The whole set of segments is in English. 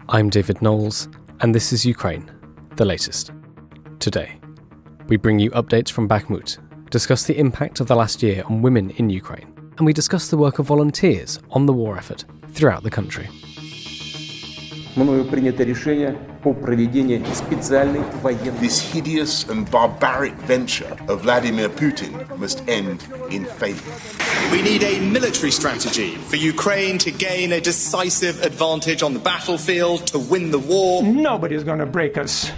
I'm David Knowles, and this is Ukraine, the latest. Today, we bring you updates from Bakhmut, discuss the impact of the last year on women in Ukraine, and we discuss the work of volunteers on the war effort throughout the country. This hideous and barbaric venture of Vladimir Putin must end in failure. We need a military strategy for Ukraine to gain a decisive advantage on the battlefield, to win the war. Nobody's going to break us.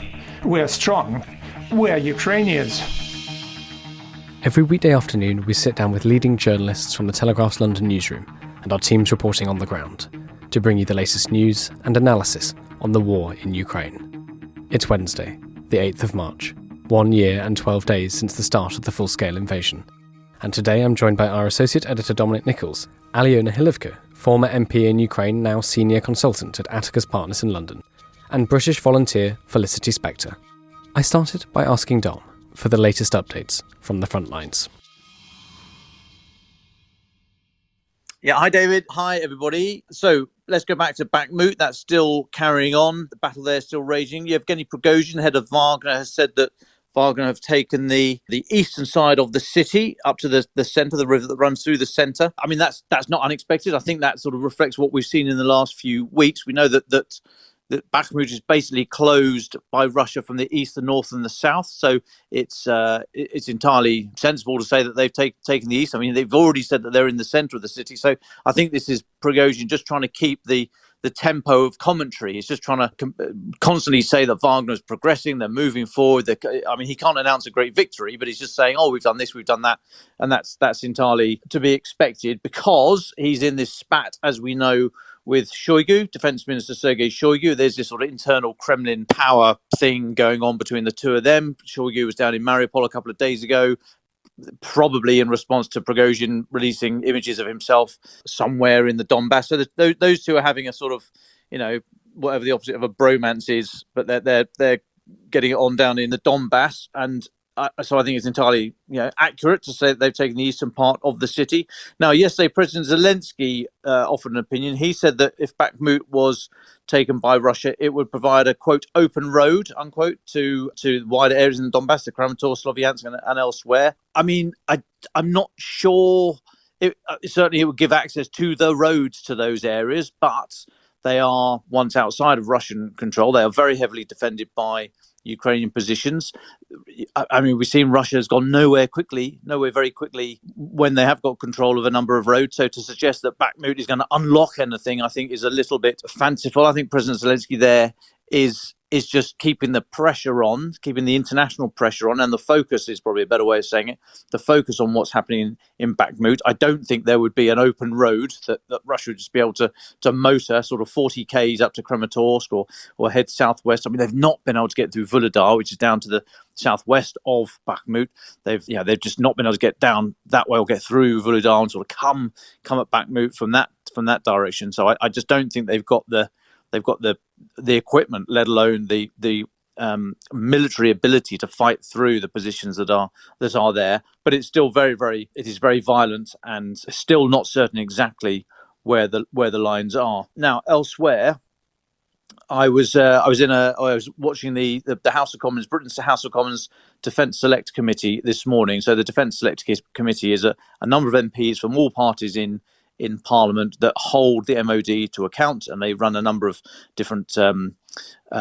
We're strong. We're Ukrainians. Every weekday afternoon, we sit down with leading journalists from the Telegraph's London newsroom and our teams reporting on the ground to bring you the latest news and analysis on the war in Ukraine. It's Wednesday, the 8th of March, 1 year and 12 days since the start of the full-scale invasion. And today I'm joined by our Associate Editor Dominic Nichols, Aliona Hlivco, former MP in Ukraine, now Senior Consultant at Atticus Partners in London, and British volunteer Felicity Spector. I started by asking Dom for the latest updates from the front lines. Yeah, hi David. Hi everybody. So let's go back to Bakhmut. That's still carrying on. The battle there is still raging. Yevgeny Prigozhin, head of Wagner, has said that Wagner have taken the eastern side of the city up to the centre, the river that runs through the centre. I mean, that's not unexpected. I think that sort of reflects what we've seen in the last few weeks. We know that Bakhmut is basically closed by Russia from the east, the north, and the south. So it's entirely sensible to say that they've taken the east. I mean, they've already said that they're in the centre of the city. So I think this is Prigozhin just trying to keep the tempo of commentary. He's just trying to constantly say that Wagner's progressing, they're moving forward. I mean, he can't announce a great victory, but he's just saying, oh, we've done this, we've done that. And that's entirely to be expected because he's in this spat, as we know, with Shoigu, Defense Minister Sergei Shoigu. There's this sort of internal Kremlin power thing going on between the two of them. Shoigu was down in Mariupol a couple of days ago, probably in response to Prigozhin releasing images of himself somewhere in the Donbass. So those two are having a sort of, whatever the opposite of a bromance is, but they're getting it on down in the Donbass. And so I think it's entirely accurate to say that they've taken the eastern part of the city. Now, yesterday, President Zelensky offered an opinion. He said that if Bakhmut was taken by Russia, it would provide a, quote, open road, unquote, to wider areas in Donbass, the Kramatorsk, Sloviansk and elsewhere. I mean, I'm not sure. Certainly, it would give access to the roads to those areas, but they are, once outside of Russian control, they are very heavily defended by Ukrainian positions. I mean, we've seen Russia has gone nowhere very quickly when they have got control of a number of roads. So to suggest that Bakhmut is going to unlock anything, I think is a little bit fanciful. I think President Zelensky there is just keeping the pressure on, keeping the international pressure on, and the focus is probably a better way of saying it, the focus on what's happening in Bakhmut. I don't think there would be an open road that Russia would just be able to motor sort of 40 Ks up to Kramatorsk or head southwest. I mean, they've not been able to get through Vuhledar, which is down to the southwest of Bakhmut. They've just not been able to get down that way or get through Vuhledar and sort of come at Bakhmut from that direction. So I just don't think they've got the equipment, let alone the military ability to fight through the positions that are there. But it's still very violent and still not certain exactly where the lines are. Now, elsewhere, I was watching the House of Commons, Britain's House of Commons Defence Select Committee this morning. So the Defence Select Committee is a number of MPs from all parties in Parliament that hold the MOD to account, and they run a number of different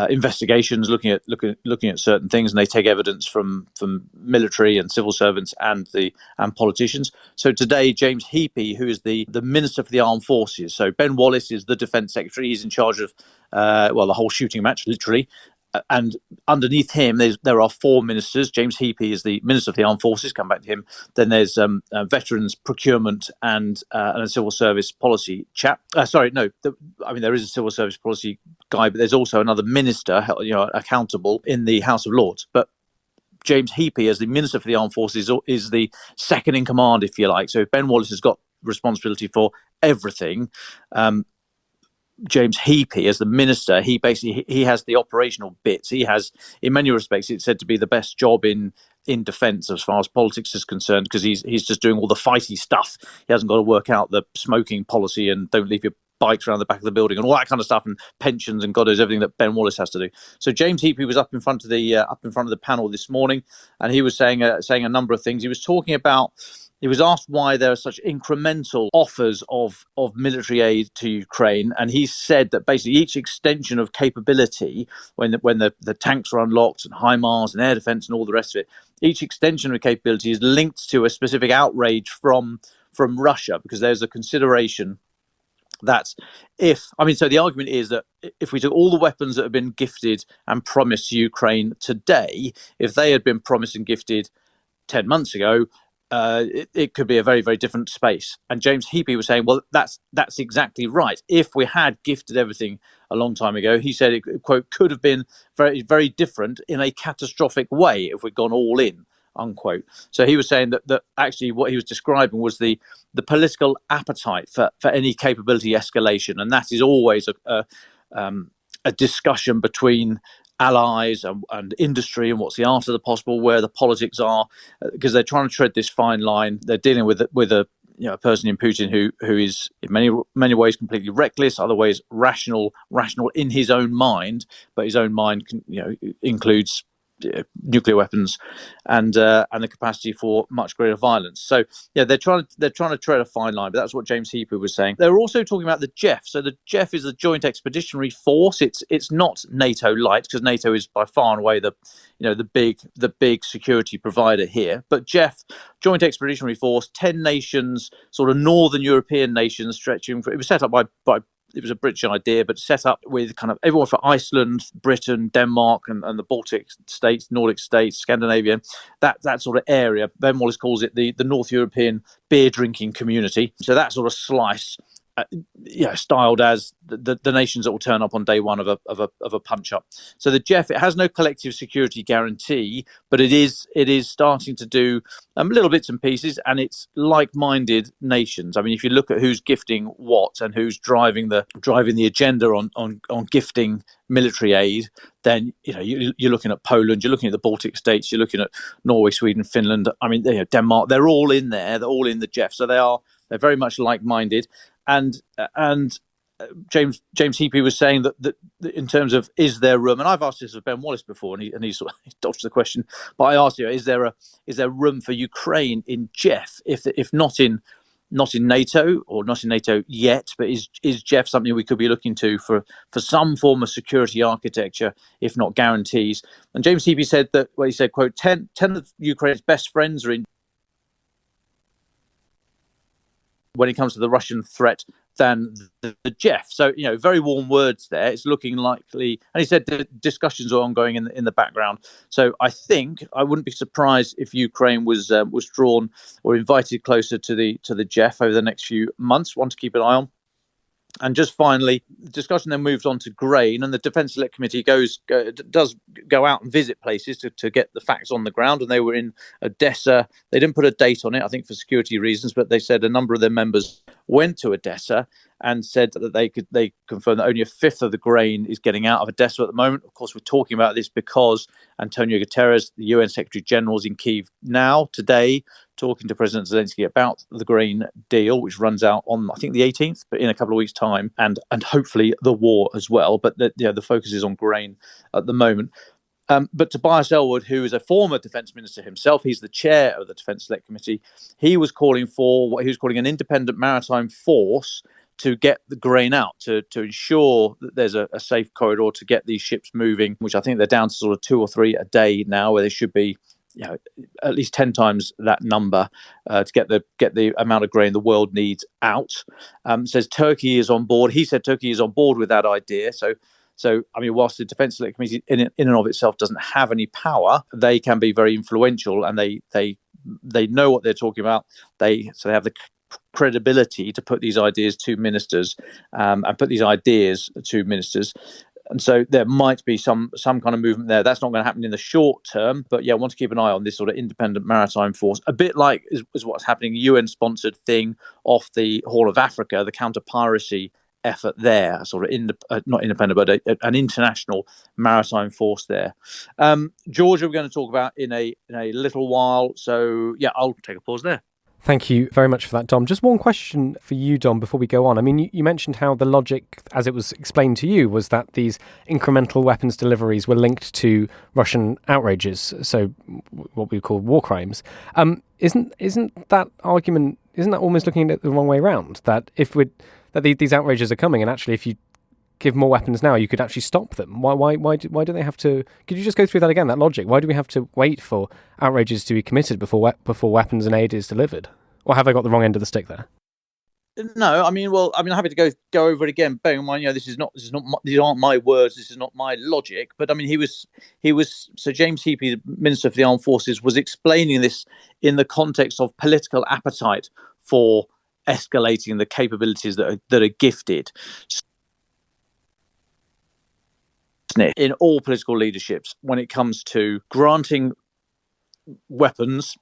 investigations looking at certain things, and they take evidence from military and civil servants and politicians. So today, James Heappey, who is the Minister for the Armed Forces, so Ben Wallace is the Defence Secretary. He's in charge of the whole shooting match, literally. And underneath him, there are four ministers. James Heappey is the Minister of the Armed Forces. Come back to him. Then there's Veterans Procurement and a Civil Service Policy chap. There is a Civil Service Policy guy, but there's also another minister, accountable in the House of Lords. But James Heappey, as the Minister for the Armed Forces, is the second in command, if you like. So if Ben Wallace has got responsibility for everything, James Heappey, as the minister, he has the operational bits. He has, in many respects, it's said to be the best job in defence as far as politics is concerned, because he's just doing all the fighty stuff. He hasn't got to work out the smoking policy and don't leave your bikes around the back of the building and all that kind of stuff, and pensions and God knows everything that Ben Wallace has to do. So James Heappey was up in front of the panel this morning, and he was saying a number of things. He was talking about. He was asked why there are such incremental offers of military aid to Ukraine, and he said that basically each extension of capability, when the tanks are unlocked and HIMARS and air defence and all the rest of it, each extension of capability is linked to a specific outrage from Russia, because there's a consideration that so the argument is that if we took all the weapons that have been gifted and promised to Ukraine today, if they had been promised and gifted 10 months ago, it could be a very, very different space. And James Heappey was saying, well, that's exactly right. If we had gifted everything a long time ago, he said it, quote, could have been very, very different in a catastrophic way if we'd gone all in, unquote. So he was saying that actually what he was describing was the political appetite for any capability escalation. And that is always a discussion between allies and industry, and what's the art of the possible, where the politics are, because they're trying to tread this fine line. They're dealing with a person in Putin who is in many ways completely reckless, other ways rational in his own mind, but his own mind includes nuclear weapons and the capacity for much greater violence. So yeah, they're trying to tread a fine line, but that's what James Heappey was saying. They were also talking about the JEF. So the JEF is the Joint Expeditionary Force. It's not NATO light, because NATO is by far and away the big security provider here. But JEF, Joint Expeditionary Force, 10 nations, sort of northern European nations, stretching. It was set up by it was a British idea, but set up with kind of everyone for Iceland, Britain, Denmark, and the Baltic states, Nordic states, Scandinavia, that sort of area. Ben Wallace calls it the North European beer drinking community. So that sort of slice, styled as the nations that will turn up on day one of a punch up. So the JEF, it has no collective security guarantee, but it is starting to do little bits and pieces, and it's like-minded nations. I mean, if you look at who's gifting what and who's driving the agenda on gifting military aid, then you're looking at Poland, you're looking at the Baltic states, you're looking at Norway, Sweden, Finland. I mean, Denmark. They're all in there. They're all in the JEF. So they're very much like-minded. And James Heappey was saying that in terms of, is there room? And I've asked this of Ben Wallace before, and he sort of dodged the question. But I asked is there room for Ukraine in JEF, if not in NATO, or not in NATO yet, but is JEF something we could be looking to for some form of security architecture, if not guarantees? And James Heappey said that, he said, quote, 10 of Ukraine's best friends are in when it comes to the Russian threat than the JEF. So, very warm words there. It's looking likely. And he said the discussions are ongoing in the background. So I think I wouldn't be surprised if Ukraine was drawn or invited closer to the JEF over the next few months. One to keep an eye on. And just finally, the discussion then moves on to grain, and the Defence Select Committee does go out and visit places to get the facts on the ground. And they were in Odessa. They didn't put a date on it, I think for security reasons, but they said a number of their members went to Odessa and said that they confirmed that only a fifth of the grain is getting out of Odessa at the moment. Of course, we're talking about this because Antonio Guterres, the UN Secretary General, is in Kyiv now, today, talking to President Zelensky about the grain deal, which runs out on, I think, the 18th, but in a couple of weeks' time, and hopefully the war as well. But the focus is on grain at the moment. But Tobias Ellwood, who is a former defence minister himself, he's the chair of the Defence Select Committee, he was calling for what he was calling an independent maritime force to get the grain out, to ensure that there's a safe corridor to get these ships moving, which I think they're down to sort of 2 or 3 a day now, where they should be at least 10 times that number to get the amount of grain the world needs out. Says Turkey is on board. He said Turkey is on board with that idea. So I mean, whilst the Defence Select Committee in and of itself doesn't have any power, they can be very influential, and they know what they're talking about. They have the credibility to put these ideas to ministers and put these ideas to ministers. And so there might be some kind of movement there. That's not going to happen in the short term, but I want to keep an eye on this sort of independent maritime force, a bit like is what's happening, a UN-sponsored thing off the Horn of Africa, the counter-piracy effort there, sort of not independent, but an international maritime force there. Georgia, we're going to talk about in a little while. So I'll take a pause there. Thank you very much for that, Dom. Just one question for you, Dom, before we go on. I mean, you mentioned how the logic, as it was explained to you, was that these incremental weapons deliveries were linked to Russian outrages, so what we call war crimes. Isn't that argument, isn't that almost looking at it the wrong way around? That these outrages are coming, and actually if you give more weapons now, you could actually stop them. Why do they have to? Could you just go through that again? That logic. Why do we have to wait for outrages to be committed before weapons and aid is delivered? Or have I got the wrong end of the stick there? No, I'm happy to go over it again. Bearing in mind, these aren't my words. This is not my logic. But I mean, he was. So James Heapley, the Minister for the Armed Forces, was explaining this in the context of political appetite for escalating the capabilities that are gifted in all political leaderships when it comes to granting weapons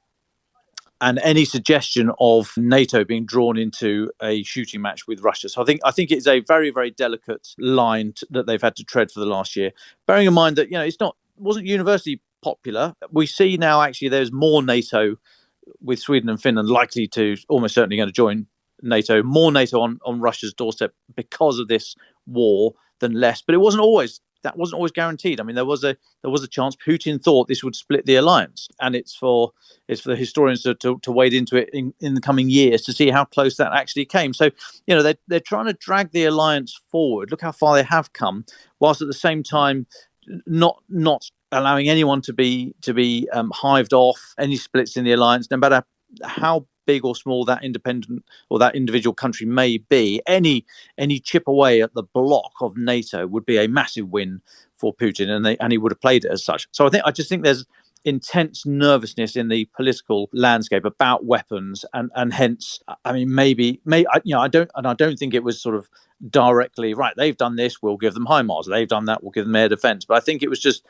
and any suggestion of NATO being drawn into a shooting match with Russia. So I think it's a very, very delicate line that they've had to tread for the last year. Bearing in mind that wasn't universally popular. We see now actually there's more NATO with Sweden and Finland likely to almost certainly going to join NATO, more NATO on Russia's doorstep because of this war than less. But that wasn't always guaranteed. I mean, there was a chance. Putin thought this would split the alliance, and it's for the historians to wade into it in the coming years to see how close that actually came. So, they're trying to drag the alliance forward. Look how far they have come, whilst at the same time not allowing anyone to be hived off, any splits in the alliance, no matter how big or small that independent or that individual country may be. Any chip away at the block of NATO would be a massive win for Putin, and he would have played it as such. So I just think there's intense nervousness in the political landscape about weapons, and hence, I mean, I don't think it was sort of directly right. They've done this, we'll give them HIMARS. They've done that, we'll give them air defense. But I think it was just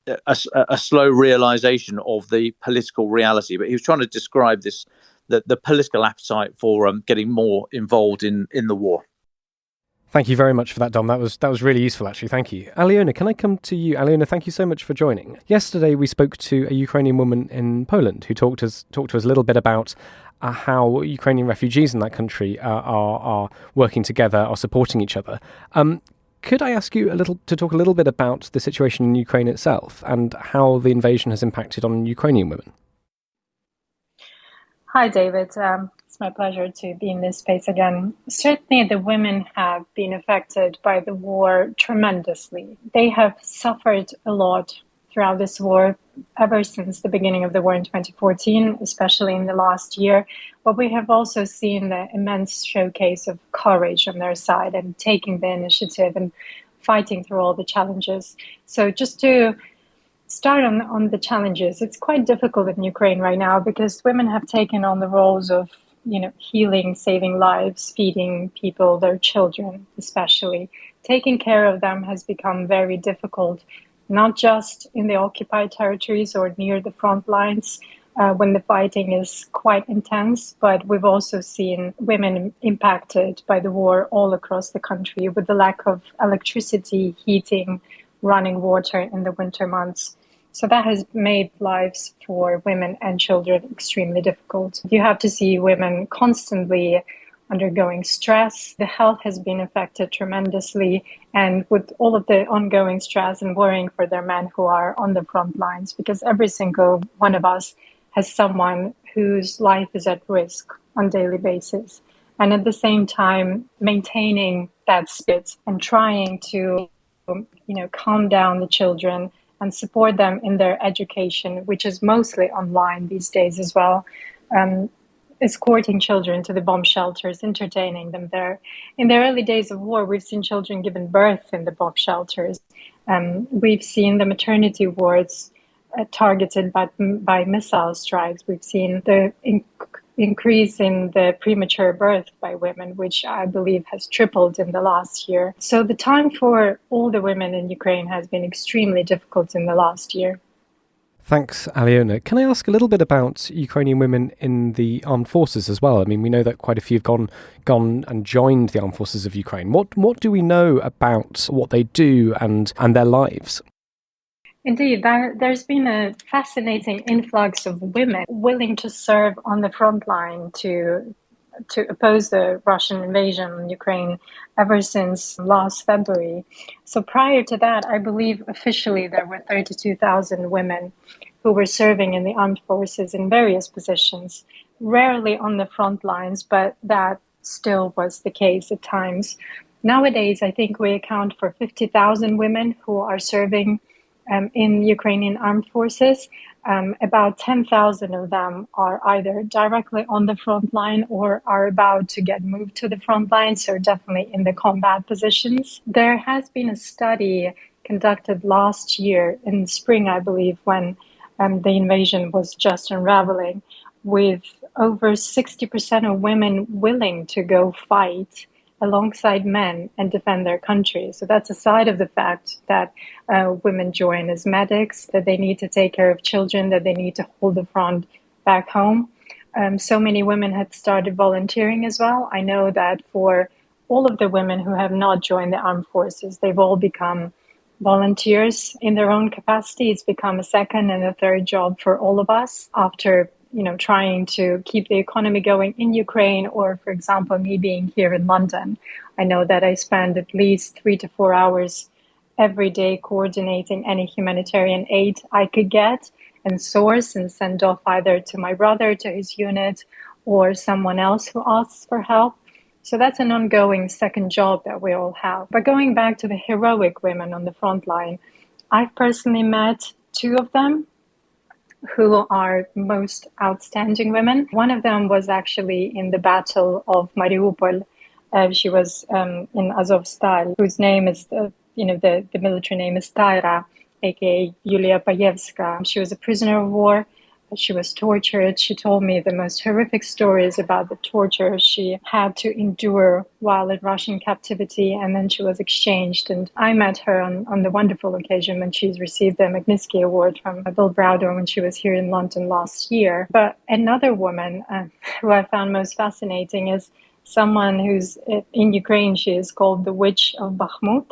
a slow realization of the political reality. But he was trying to describe this. The political appetite for getting more involved in the war. Thank you very much for that, Dom. That was really useful, actually. Thank you. Aliona, can I come to you? Aliona, thank you so much for joining. Yesterday, we spoke to a Ukrainian woman in Poland who talked to us a little bit about how Ukrainian refugees in that country are working together, are supporting each other. Could I ask you to talk a little bit about the situation in Ukraine itself and how the invasion has impacted on Ukrainian women? Hi, David. It's my pleasure to be in this space again. Certainly, the women have been affected by the war tremendously. They have suffered a lot throughout this war, ever since the beginning of the war in 2014, especially in the last year. But we have also seen the immense showcase of courage on their side and taking the initiative and fighting through all the challenges. So just to start on the challenges, it's quite difficult in Ukraine right now because women have taken on the roles of, healing, saving lives, feeding people, their children especially. Taking care of them has become very difficult, not just in the occupied territories or near the front lines when the fighting is quite intense, but we've also seen women impacted by the war all across the country with the lack of electricity, heating, running water in the winter months. So that has made lives for women and children extremely difficult. You have to see women constantly undergoing stress. The health has been affected tremendously, and with all of the ongoing stress and worrying for their men who are on the front lines, because every single one of us has someone whose life is at risk on a daily basis. And at the same time, maintaining that spirit and trying to, calm down the children and support them in their education, which is mostly online these days as well. Escorting children to the bomb shelters, entertaining them there. In the early days of war, we've seen children given birth in the bomb shelters. We've seen the maternity wards targeted by missile strikes. We've seen the increase in the premature birth by women, which I believe has tripled in the last year. So the time for all the women in Ukraine has been extremely difficult in the last year. Thanks, Aliona. Can I ask a little bit about Ukrainian women in the armed forces as well? I mean, we know that quite a few have gone and joined the armed forces of Ukraine. What do we know about what they do and their lives? Indeed, there's been a fascinating influx of women willing to serve on the front line to oppose the Russian invasion on Ukraine ever since last February. So prior to that, I believe officially there were 32,000 women who were serving in the armed forces in various positions, rarely on the front lines, but that still was the case at times. Nowadays, I think we account for 50,000 women who are serving in Ukrainian armed forces. About 10,000 of them are either directly on the front line or are about to get moved to the front line, so definitely in the combat positions. There has been a study conducted last year in spring, I believe, when the invasion was just unraveling, with over 60% of women willing to go fight alongside men and defend their country. So that's aside of the fact that women join as medics, that they need to take care of children, that they need to hold the front back home. So many women had started volunteering as well. I know that for all of the women who have not joined the armed forces, they've all become volunteers in their own capacity. It's become a second and a third job for all of us after trying to keep the economy going in Ukraine, or, for example, me being here in London. I know that I spend at least 3 to 4 hours every day coordinating any humanitarian aid I could get and source and send off either to my brother, to his unit, or someone else who asks for help. So that's an ongoing second job that we all have. But going back to the heroic women on the front line, I've personally met 2 of them who are most outstanding women. One of them was actually in the Battle of Mariupol. She was in Azovstal, whose name is, the military name is Taira, aka Yulia Payevska. She was a prisoner of war. She was tortured. She told me the most horrific stories about the torture she had to endure while in Russian captivity, and then she was exchanged. And I met her on the wonderful occasion when she's received the Magnitsky Award from Bill Browder when she was here in London last year. But another woman who I found most fascinating is someone who's in Ukraine. She is called the Witch of Bakhmut.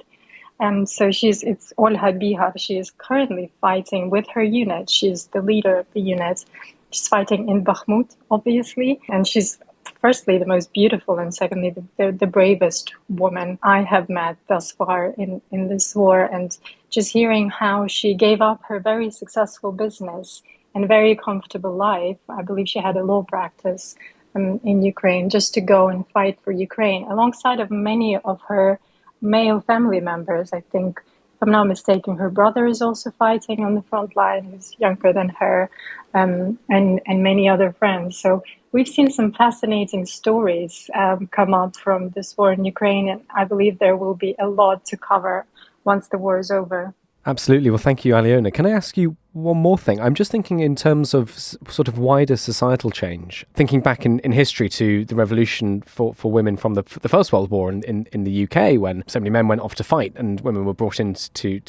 So it's Olha Bihar. She is currently fighting with her unit. She's the leader of the unit. She's fighting in Bakhmut, obviously. And she's firstly the most beautiful and secondly the bravest woman I have met thus far in this war. And just hearing how she gave up her very successful business and very comfortable life. I believe she had a law practice in Ukraine just to go and fight for Ukraine alongside of many of her male family members. I think, if I'm not mistaken, her brother is also fighting on the front line, who's younger than her, and many other friends. So we've seen some fascinating stories come up from this war in Ukraine, and I believe there will be a lot to cover once the war is over. Absolutely. Well, thank you, Aliona. Can I ask you one more thing? I'm just thinking in terms of sort of wider societal change, thinking back in history to the revolution for women from the First World War in the UK, when so many men went off to fight and women were brought in to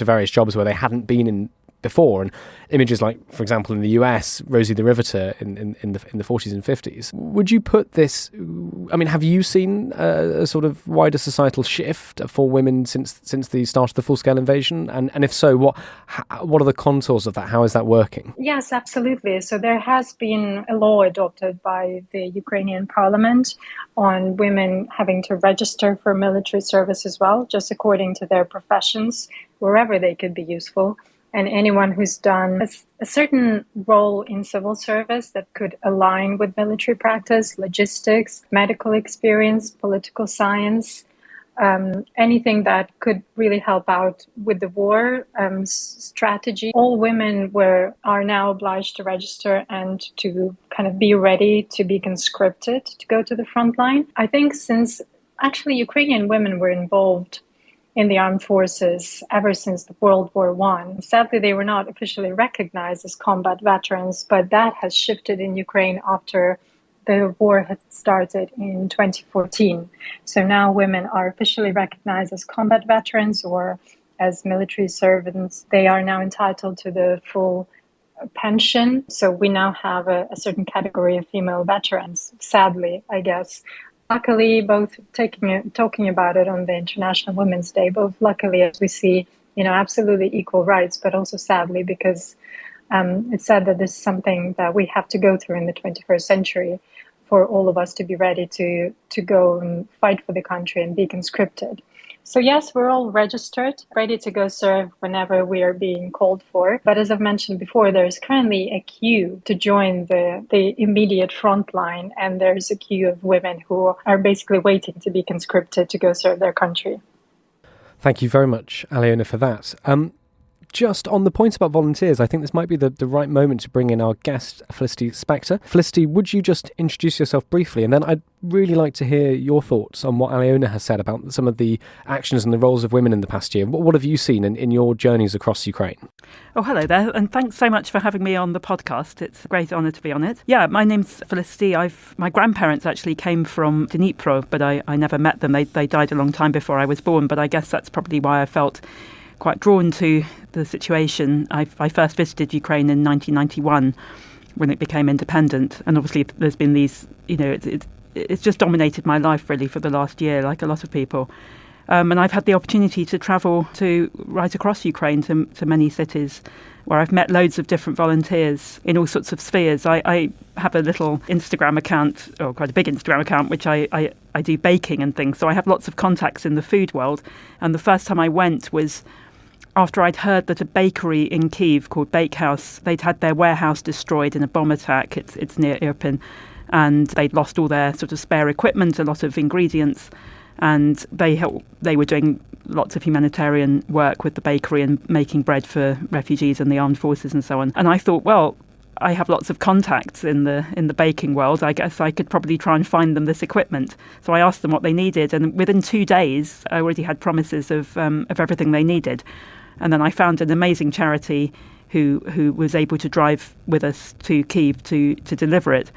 various jobs where they hadn't been in before, and images like, for example, in the US, Rosie the Riveter in the 40s and 50s. Would you put this? I mean, have you seen a sort of wider societal shift for women since the start of the full-scale invasion? And if so, what are the contours of that? How is that working? Yes, absolutely. So there has been a law adopted by the Ukrainian parliament on women having to register for military service as well, just according to their professions, wherever they could be useful. And anyone who's done a certain role in civil service that could align with military practice, logistics, medical experience, political science, anything that could really help out with the war strategy. All women are now obliged to register and to kind of be ready to be conscripted to go to the front line. I think since actually Ukrainian women were involved in the armed forces ever since the World War I. Sadly, they were not officially recognized as combat veterans, but that has shifted in Ukraine after the war had started in 2014. So now women are officially recognized as combat veterans or as military servants. They are now entitled to the full pension. So we now have a certain category of female veterans, sadly, I guess. Luckily, both talking about it on the International Women's Day, both luckily, as we see, absolutely equal rights, but also sadly because it's said that this is something that we have to go through in the 21st century for all of us to be ready to go and fight for the country and be conscripted. So yes, we're all registered, ready to go serve whenever we are being called for. But as I've mentioned before, there's currently a queue to join the immediate front line, and there's a queue of women who are basically waiting to be conscripted to go serve their country. Thank you very much, Aliona, for that. Just on the point about volunteers, I think this might be the right moment to bring in our guest, Felicity Spector. Felicity, would you just introduce yourself briefly? And then I'd really like to hear your thoughts on what Aliona has said about some of the actions and the roles of women in the past year. What have you seen in your journeys across Ukraine? Oh, hello there, and thanks so much for having me on the podcast. It's a great honour to be on it. Yeah, my name's Felicity. My grandparents actually came from Dnipro, but I never met them. They died a long time before I was born, but I guess that's probably why I felt quite drawn to the situation. I first visited Ukraine in 1991 when it became independent, and obviously there's been these, it's just dominated my life really for the last year, like a lot of people. And I've had the opportunity to travel right across Ukraine to many cities where I've met loads of different volunteers in all sorts of spheres. I have a little Instagram account, or quite a big Instagram account, which I do baking and things. So I have lots of contacts in the food world. And the first time I went was after I'd heard that a bakery in Kyiv called Bakehouse, they'd had their warehouse destroyed in a bomb attack. It's near Irpin. And they'd lost all their sort of spare equipment, a lot of ingredients. And they were doing lots of humanitarian work with the bakery and making bread for refugees and the armed forces and so on. And I thought, well, I have lots of contacts in the baking world. I guess I could probably try and find them this equipment. So I asked them what they needed, and within 2 days, I already had promises of everything they needed. And then I found an amazing charity who was able to drive with us to Kyiv to deliver it.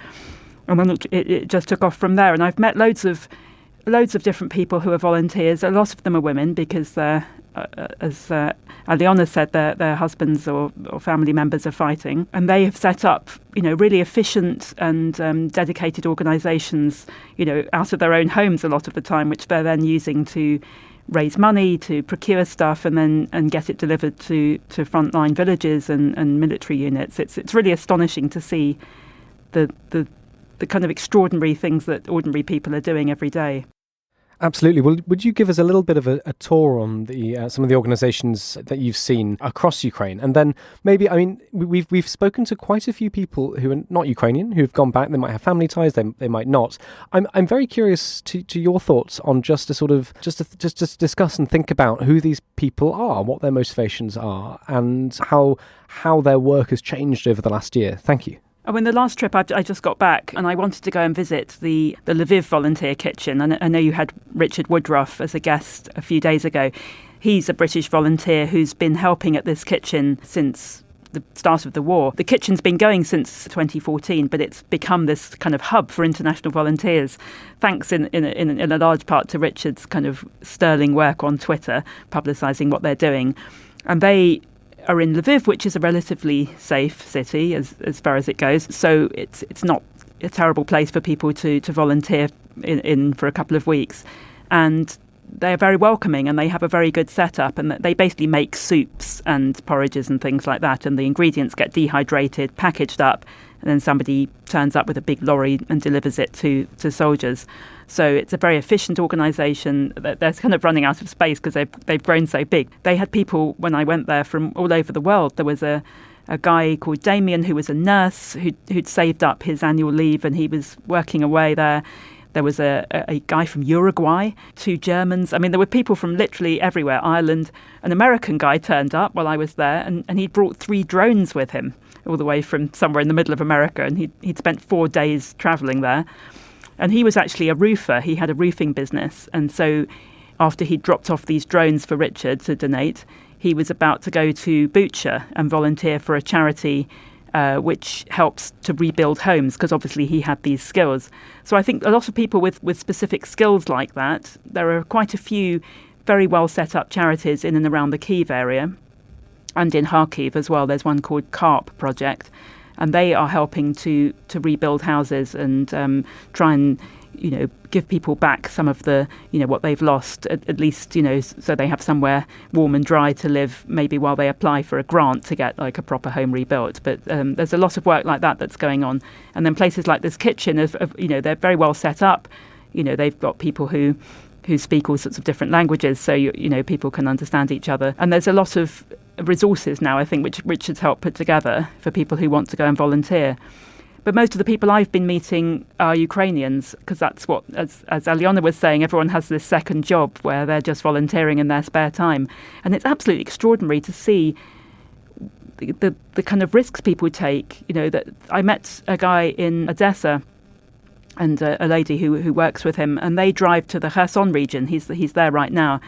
And then it just took off from there. And I've met loads of different people who are volunteers. A lot of them are women because they're, as Aliona said, their husbands or family members are fighting. And they have set up, really efficient and dedicated organisations, out of their own homes a lot of the time, which they're then using to raise money, to procure stuff and get it delivered to frontline villages and military units. It's really astonishing to see the kind of extraordinary things that ordinary people are doing every day. Absolutely. Well, would you give us a little bit of a tour on some of the organisations that you've seen across Ukraine? And then maybe, we've spoken to quite a few people who are not Ukrainian, who've gone back. They might have family ties, they might not. I'm very curious to your thoughts on just to discuss and think about who these people are, what their motivations are, and how their work has changed over the last year. Thank you. Oh, in the last trip, I just got back and I wanted to go and visit the Lviv volunteer kitchen. And I know you had Richard Woodruff as a guest a few days ago. He's a British volunteer who's been helping at this kitchen since the start of the war. The kitchen's been going since 2014, but it's become this kind of hub for international volunteers, thanks in a large part to Richard's kind of sterling work on Twitter, publicising what they're doing. And they are in Lviv, which is a relatively safe city as far as it goes. So it's not a terrible place for people to volunteer in for a couple of weeks. And they're very welcoming and they have a very good setup, and they basically make soups and porridges and things like that. And the ingredients get dehydrated, packaged up, and then somebody turns up with a big lorry and delivers it to soldiers. So it's a very efficient organisation. They're kind of running out of space because they've grown so big. They had people, when I went there, from all over the world. There was a guy called Damien who was a nurse who'd saved up his annual leave and he was working away there. There was a guy from Uruguay, 2 Germans. I mean, there were people from literally everywhere. Ireland. An American guy turned up while I was there and he'd brought 3 drones with him all the way from somewhere in the middle of America, and he'd spent 4 days travelling there. And he was actually a roofer. He had a roofing business. And so after he'd dropped off these drones for Richard to donate, he was about to go to Bucha and volunteer for a charity which helps to rebuild homes, because obviously he had these skills. So I think a lot of people with specific skills like that, there are quite a few very well set up charities in and around the Kyiv area and in Kharkiv as well. There's one called CARP Project. And they are helping to rebuild houses and try and give people back some of the, what they've lost, at least, so they have somewhere warm and dry to live, maybe while they apply for a grant to get like a proper home rebuilt. But there's a lot of work like that that's going on. And then places like this kitchen, they're very well set up. They've got people who speak all sorts of different languages, so people can understand each other. And there's a lot of resources now, I think, which Richard's helped put together for people who want to go and volunteer. But most of the people I've been meeting are Ukrainians, because that's what, as Aliona was saying, everyone has this second job where they're just volunteering in their spare time. And it's absolutely extraordinary to see the kind of risks people take. That I met a guy in Odessa and a lady who works with him, and they drive to the Kherson region. He's there right now.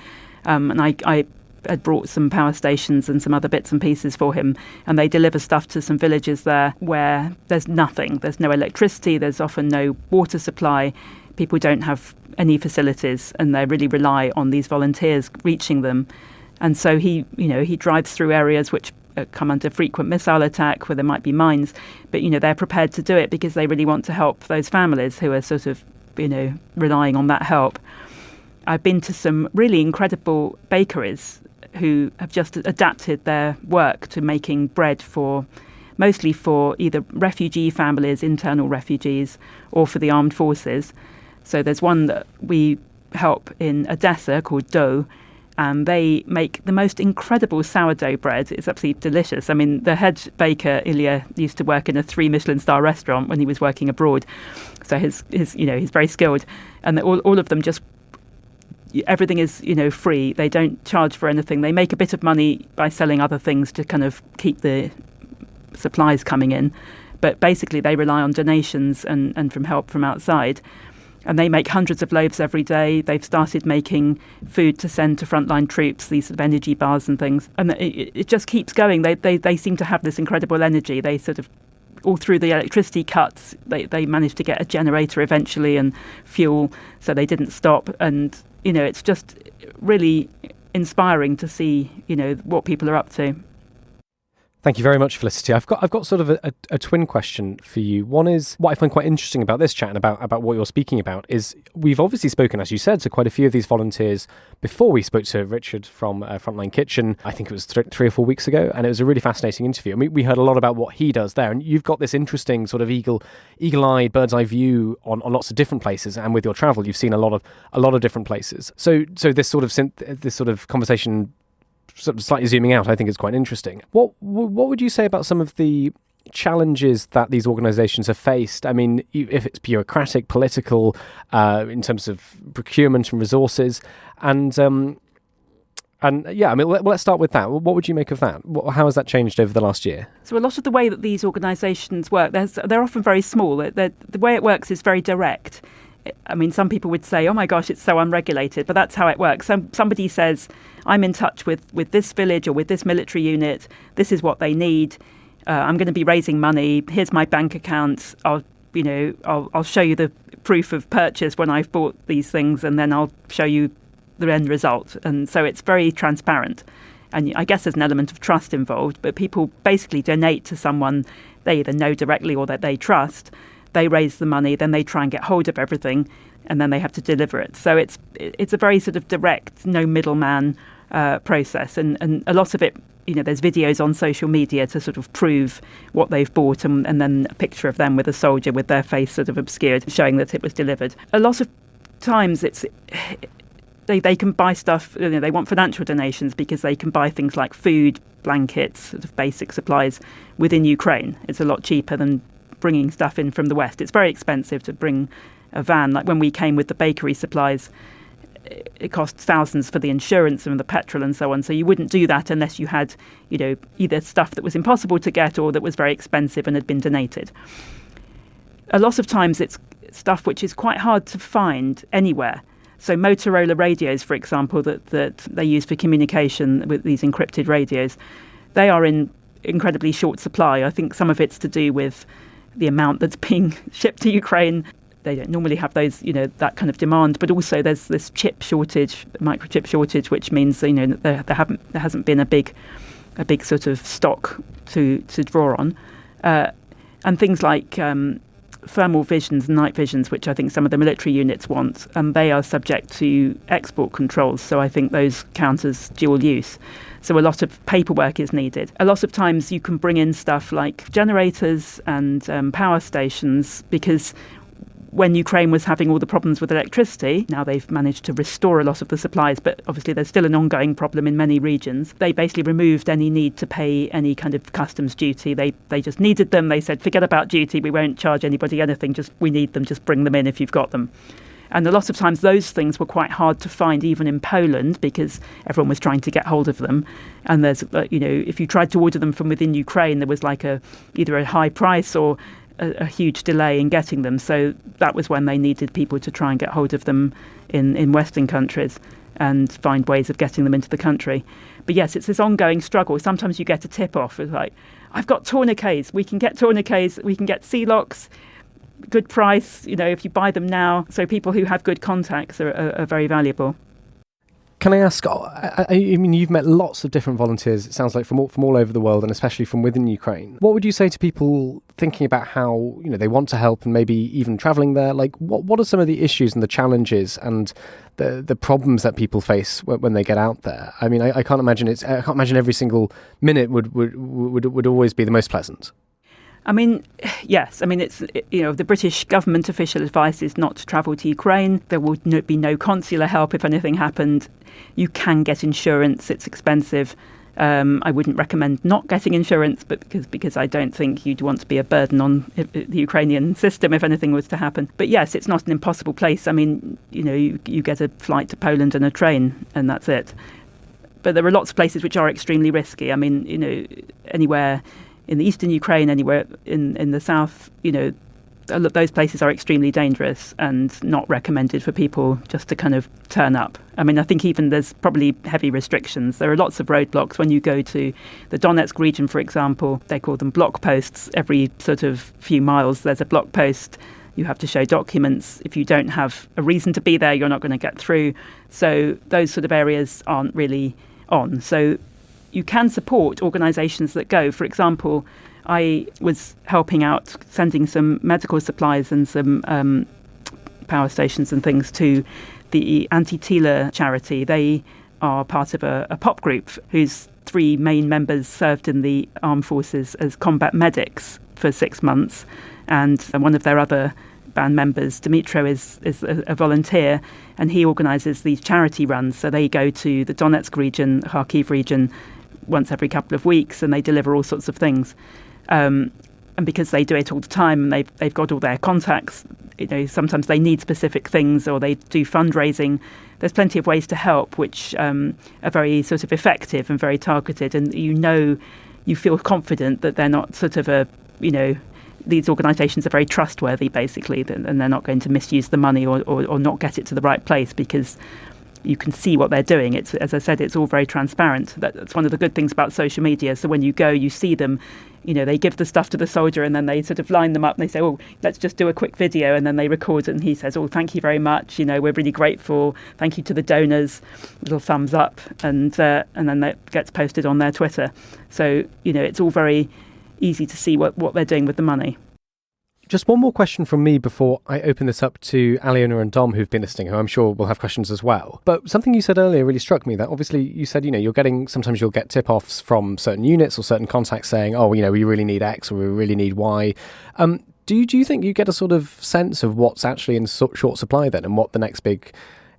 And I had brought some power stations and some other bits and pieces for him, and they deliver stuff to some villages there where there's nothing. There's no electricity, there's often no water supply. People don't have any facilities, and they really rely on these volunteers reaching them. And so he drives through areas which come under frequent missile attack, where there might be mines, but they're prepared to do it because they really want to help those families who are sort of relying on that help. I've been to some really incredible bakeries who have just adapted their work to making bread mostly for either refugee families, internal refugees, or for the armed forces. So there's one that we help in Odessa called Dough, and they make the most incredible sourdough bread. It's absolutely delicious. I mean, the head baker, Ilya, used to work in a 3 Michelin star restaurant when he was working abroad. So he's very skilled. And all of them just, everything is, free. They don't charge for anything. They make a bit of money by selling other things to kind of keep the supplies coming in. But basically they rely on donations and from help from outside. And they make hundreds of loaves every day. They've started making food to send to frontline troops, these sort of energy bars and things. And it just keeps going. They seem to have this incredible energy. They sort of, all through the electricity cuts, they managed to get a generator eventually and fuel, so they didn't stop. And, it's just really inspiring to see, what people are up to. Thank you very much, Felicity. I've got sort of a twin question for you. One is, what I find quite interesting about this chat and about what you're speaking about is we've obviously spoken, as you said, to quite a few of these volunteers before we spoke to Richard from Frontline Kitchen. I think it was 3 or 4 weeks ago, and it was a really fascinating interview. I mean, we heard a lot about what he does there, and you've got this interesting sort of eagle-eyed, bird's-eye view on lots of different places, and with your travel, you've seen a lot of different places. So this sort of conversation, sort of slightly zooming out, I think is quite interesting. What would you say about some of the challenges that these organisations have faced? I mean, if it's bureaucratic, political, in terms of procurement and resources, and yeah, I mean, let's start with that. What would you make of that? How has that changed over the last year? So a lot of the way that these organisations work, they're often very small. The way it works is very direct. I mean, some people would say, oh my gosh, it's so unregulated, but that's how it works. Somebody says, I'm in touch with this village or with this military unit. This is what they need. I'm going to be raising money. Here's my bank account. I'll show you the proof of purchase when I've bought these things, and then I'll show you the end result. And so it's very transparent. And I guess there's an element of trust involved, but people basically donate to someone they either know directly or that they trust. They raise the money, then they try and get hold of everything, and then they have to deliver it. So it's a very sort of direct, no middleman process. And a lot of it, there's videos on social media to sort of prove what they've bought, and then a picture of them with a soldier with their face sort of obscured, showing that it was delivered. A lot of times they can buy stuff, they want financial donations because they can buy things like food, blankets, sort of basic supplies within Ukraine. It's a lot cheaper than bringing stuff in from the West. It's very expensive to bring a van. Like when we came with the bakery supplies, it cost thousands for the insurance and the petrol and so on. So you wouldn't do that unless you had, either stuff that was impossible to get or that was very expensive and had been donated. A lot of times it's stuff which is quite hard to find anywhere. So Motorola radios, for example, that they use for communication with these encrypted radios, they are in incredibly short supply. I think some of it's to do with the amount that's being shipped to Ukraine. They don't normally have those, that kind of demand. But also there's this chip shortage, microchip shortage, which means, there hasn't been a big sort of stock to draw on. And things like thermal visions and night visions, which I think some of the military units want, and they are subject to export controls. So I think those count as dual use. So a lot of paperwork is needed. A lot of times you can bring in stuff like generators and power stations, because when Ukraine was having all the problems with electricity, now they've managed to restore a lot of the supplies, but obviously there's still an ongoing problem in many regions. They basically removed any need to pay any kind of customs duty. They just needed them. They said, forget about duty. We won't charge anybody anything. We need them. Just bring them in if you've got them. And a lot of times those things were quite hard to find, even in Poland, because everyone was trying to get hold of them. And there's, if you tried to order them from within Ukraine, there was like either a high price or a huge delay in getting them. So that was when they needed people to try and get hold of them in Western countries and find ways of getting them into the country. But yes, it's this ongoing struggle. Sometimes you get a tip off. It's like, I've got tourniquets. We can get tourniquets. We can get sea locks. Good price, if you buy them now. So people who have good contacts are very valuable. Can I ask, I mean, you've met lots of different volunteers, it sounds like, from all over the world, and especially from within Ukraine. What would you say to people thinking about how, they want to help and maybe even travelling there? Like, what are some of the issues and the challenges and the problems that people face when they get out there? I mean, I can't imagine every single minute would always be the most pleasant. I mean, yes. I mean, it's, the British government official advice is not to travel to Ukraine. There will be no consular help if anything happened. You can get insurance. It's expensive. I wouldn't recommend not getting insurance, but because I don't think you'd want to be a burden on the Ukrainian system if anything was to happen. But yes, it's not an impossible place. I mean, you get a flight to Poland and a train, and that's it. But there are lots of places which are extremely risky. I mean, anywhere in the eastern Ukraine, anywhere in the south, those places are extremely dangerous and not recommended for people just to kind of turn up. I mean, I think even there's probably heavy restrictions. There are lots of roadblocks. When you go to the Donetsk region, for example, they call them block posts. Every sort of few miles, there's a block post. You have to show documents. If you don't have a reason to be there, you're not going to get through. So those sort of areas aren't really on. So you can support organisations that go. For example, I was helping out, sending some medical supplies and some power stations and things to the Anti-Tila charity. They are part of a pop group whose 3 main members served in the armed forces as combat medics for 6 months. And one of their other band members, Dimitro, is a volunteer, and he organises these charity runs. So they go to the Donetsk region, Kharkiv region, once every couple of weeks, and they deliver all sorts of things. And because they do it all the time, and they've got all their contacts, sometimes they need specific things, or they do fundraising. There's plenty of ways to help, which are very sort of effective and very targeted. And you feel confident that they're not sort of these organisations are very trustworthy, basically, and they're not going to misuse the money or not get it to the right place, because you can see what they're doing. It's, as I said, it's all very transparent. That's one of the good things about social media. So when you go, you see them, they give the stuff to the soldier, and then they sort of line them up and they say, oh, let's just do a quick video. And then they record it, and he says, oh, thank you very much. We're really grateful. Thank you to the donors. Little thumbs up. And then that gets posted on their Twitter. So, it's all very easy to see what they're doing with the money. Just one more question from me before I open this up to Aliona and Dom, who've been listening, who I'm sure will have questions as well. But something you said earlier really struck me, that obviously you said, sometimes you'll get tip-offs from certain units or certain contacts saying, oh, we really need X or we really need Y. Do you think you get a sort of sense of what's actually in short supply then, and what the next big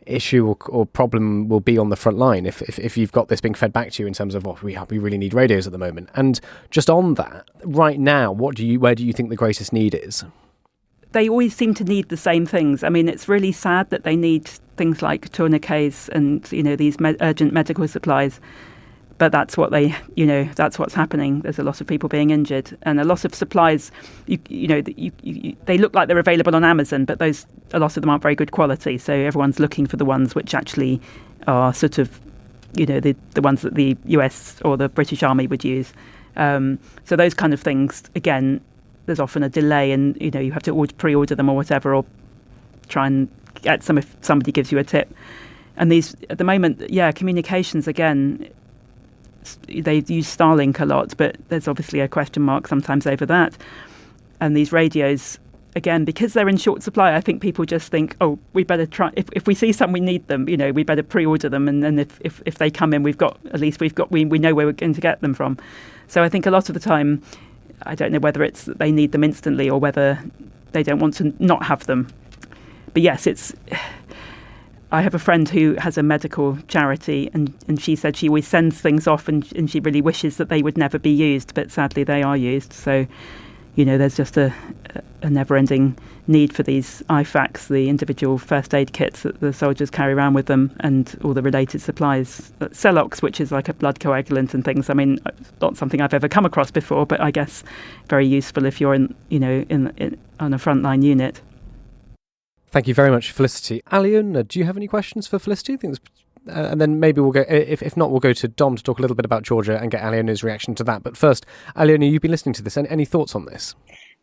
issue or problem will be on the front line if you've got this being fed back to you in terms of, we really need radios at the moment? And just on that, right now, where do you think the greatest need is? They always seem to need the same things. I mean, it's really sad that they need things like tourniquets and, these urgent medical supplies. But that's what that's what's happening. There's a lot of people being injured, and a lot of supplies. They look like they're available on Amazon, but a lot of them aren't very good quality. So everyone's looking for the ones which actually are sort of, the ones that the US or the British Army would use. So those kind of things. Again, there's often a delay, and you have to pre-order them or whatever, or try and get some if somebody gives you a tip. And these at the moment, communications again. They use Starlink a lot, but there's obviously a question mark sometimes over that. And these radios, again, because they're in short supply, I think people just think, oh, we better try. If we see some, we need them. We better pre-order them, and then if they come in, we know where we're going to get them from. So I think a lot of the time, I don't know whether it's that they need them instantly or whether they don't want to not have them. But yes, I have a friend who has a medical charity, and she said she always sends things off and she really wishes that they would never be used, but sadly they are used. So, there's just a never-ending need for these IFACs, the individual first aid kits that the soldiers carry around with them, and all the related supplies. Celox, which is like a blood coagulant and things. I mean, not something I've ever come across before, but I guess very useful if you're on a frontline unit. Thank you very much, Felicity. Aliona, do you have any questions for Felicity? And then maybe we'll go, if not, we'll go to Dom to talk a little bit about Georgia and get Aliona's reaction to that. But first, Aliona, you've been listening to this. Any thoughts on this?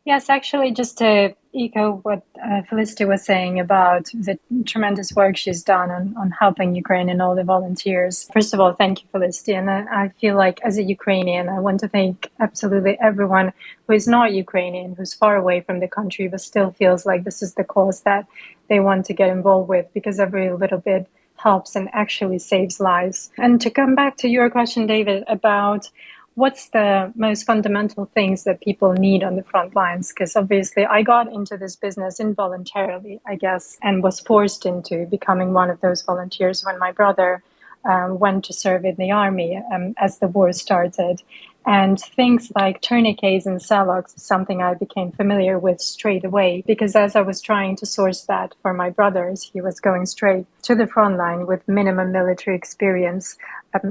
Yes, actually, just to echo what Felicity was saying about the tremendous work she's done on helping Ukraine and all the volunteers. First of all, thank you, Felicity. And I feel like as a Ukrainian, I want to thank absolutely everyone who is not Ukrainian, who's far away from the country, but still feels like this is the cause that they want to get involved with, because every little bit helps and actually saves lives. And to come back to your question, David, about what's the most fundamental things that people need on the front lines? Because obviously I got into this business involuntarily, I guess, and was forced into becoming one of those volunteers when my brother went to serve in the army as the war started. And things like tourniquets and Celox is something I became familiar with straight away, because as I was trying to source that for my brothers, he was going straight to the front line with minimum military experience.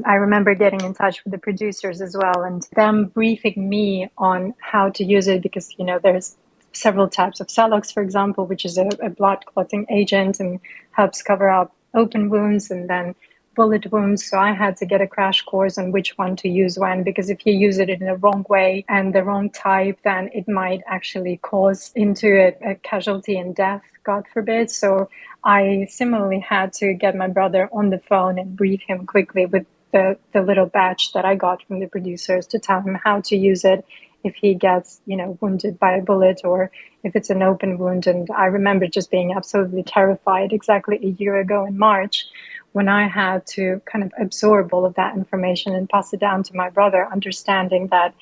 I remember getting in touch with the producers as well, and them briefing me on how to use it, because, there's several types of Celox, for example, which is a blood clotting agent and helps cover up open wounds, and then bullet wounds. So I had to get a crash course on which one to use when, because if you use it in the wrong way and the wrong type, then it might actually cause into a casualty and death, God forbid. So I similarly had to get my brother on the phone and brief him quickly with the little batch that I got from the producers to tell him how to use it if he gets, wounded by a bullet or if it's an open wound. And I remember just being absolutely terrified exactly a year ago in March, when I had to kind of absorb all of that information and pass it down to my brother, understanding that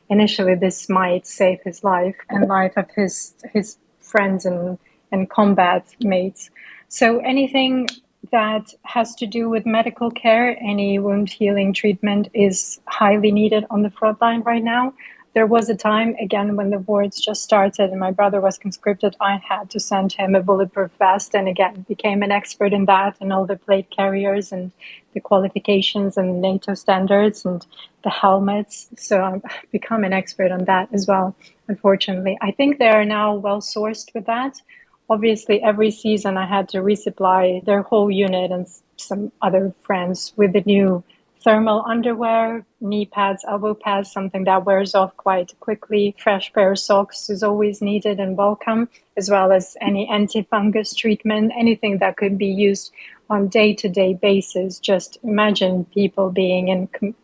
initially this might save his life and life of his friends and combat mates. So anything that has to do with medical care, any wound healing treatment is highly needed on the front line right now. There was a time, again, when the wars just started and my brother was conscripted, I had to send him a bulletproof vest, and again, became an expert in that and all the plate carriers and the qualifications and NATO standards and the helmets. So I've become an expert on that as well, unfortunately. I think they are now well sourced with that. Obviously, every season I had to resupply their whole unit and some other friends with the new thermal underwear, knee pads, elbow pads, something that wears off quite quickly. Fresh pair of socks is always needed and welcome, as well as any anti-fungus treatment, anything that could be used on day-to-day basis. Just imagine people being in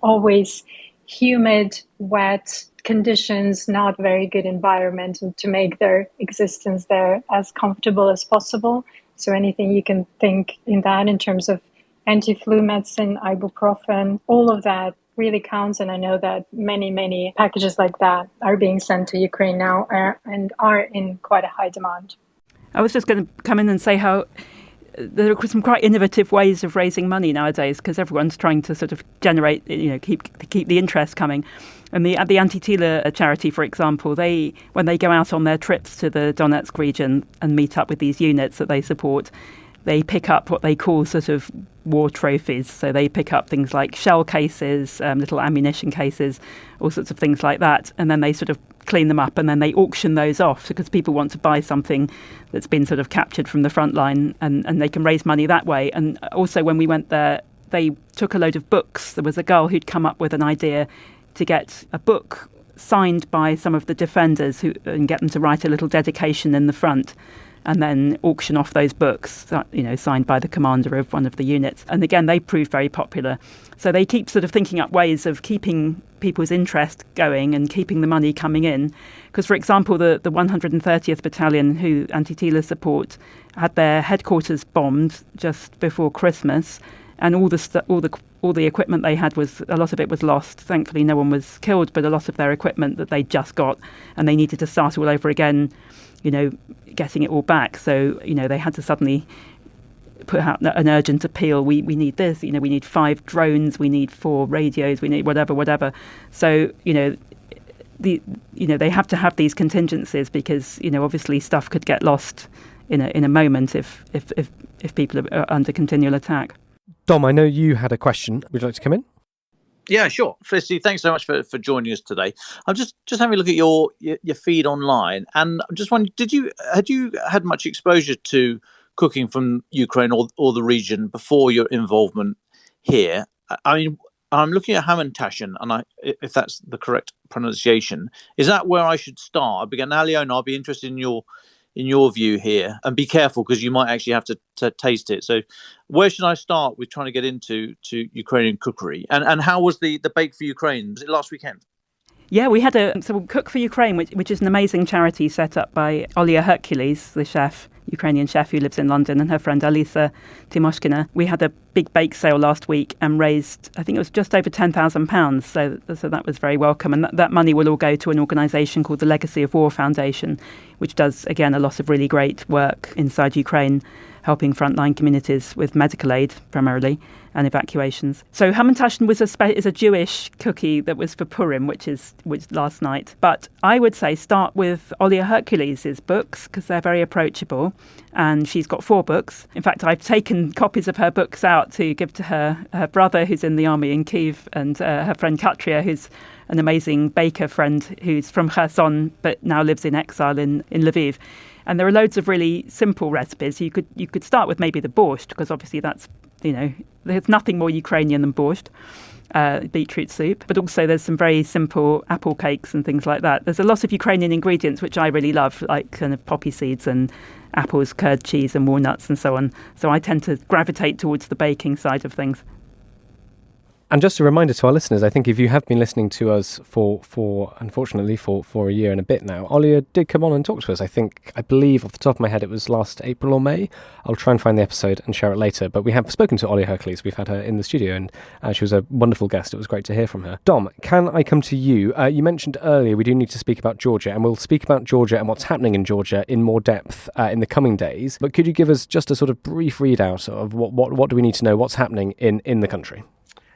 always humid, wet conditions, not very good environment, and to make their existence there as comfortable as possible. So anything you can think in that in terms of anti-flu medicine, ibuprofen, all of that really counts. And I know that many packages like that are being sent to Ukraine now and are in quite a high demand. I was just going to come in and say how there are some quite innovative ways of raising money nowadays, because everyone's trying to sort of generate, keep the interest coming. And the Anti-Tila charity, for example, when they go out on their trips to the Donetsk region and meet up with these units that they support, they pick up what they call sort of war trophies. So they pick up things like shell cases, little ammunition cases, all sorts of things like that. And then they sort of clean them up and then they auction those off because people want to buy something that's been sort of captured from the front line, and they can raise money that way. And also when we went there, they took a load of books. There was a girl who'd come up with an idea to get a book signed by some of the defenders and get them to write a little dedication in the front. and then auction off those books, signed by the commander of one of the units. And again, they proved very popular. So they keep sort of thinking up ways of keeping people's interest going and keeping the money coming in. Because, for example, the 130th Battalion, who Anti-Tila support, had their headquarters bombed just before Christmas, and all the equipment they had a lot of it was lost. Thankfully, no one was killed, but a lot of their equipment that they just got, and they needed to start all over again, getting it all back. So, they had to suddenly put out an urgent appeal. We need this, we need 5 drones, we need 4 radios, we need whatever. So, they have to have these contingencies because, obviously stuff could get lost in a moment if people are under continual attack. Dom, I know you had a question. Would you like to come in? Yeah, sure. Felicity, thanks so much for joining us today. I'm just having a look at your feed online, and I'm just wondering, had you had much exposure to cooking from Ukraine or the region before your involvement here? I mean, I'm looking at Hamantashen, and if that's the correct pronunciation, is that where I should start? Aliona, I'll be interested in your view here, and be careful because you might actually have to taste it. So where should I start with trying to get into Ukrainian cookery? And how was the Bake for Ukraine? Was it last weekend? Yeah, we had Cook for Ukraine, which is an amazing charity set up by Olia Hercules, the chef, Ukrainian chef who lives in London, and her friend Alisa Timoshkina. We had a big bake sale last week and raised, I think it was just over £10,000. So that was very welcome. And that money will all go to an organisation called the Legacy of War Foundation, which does, again, a lot of really great work inside Ukraine, helping frontline communities with medical aid primarily and evacuations. So Hamantashen is a Jewish cookie that was for Purim, which last night. But I would say start with Olia Hercules' books because they're very approachable, and she's got 4 books. In fact, I've taken copies of her books out to give to her brother who's in the army in Kyiv, and her friend Katria, who's an amazing baker friend who's from Kherson but now lives in exile in Lviv. And there are loads of really simple recipes. You could start with maybe the borscht, because obviously that's, there's nothing more Ukrainian than borscht, beetroot soup. But also there's some very simple apple cakes and things like that. There's a lot of Ukrainian ingredients which I really love, like kind of poppy seeds and apples, curd cheese and walnuts and so on. So I tend to gravitate towards the baking side of things. And just a reminder to our listeners, I think if you have been listening to us for a year and a bit now, Olia did come on and talk to us. I believe off the top of my head, it was last April or May. I'll try and find the episode and share it later. But we have spoken to Olia Hercules. We've had her in the studio, and she was a wonderful guest. It was great to hear from her. Dom, can I come to you? You mentioned earlier we do need to speak about Georgia, and we'll speak about Georgia and what's happening in Georgia in more depth in the coming days. But could you give us just a sort of brief readout of what do we need to know, what's happening in the country?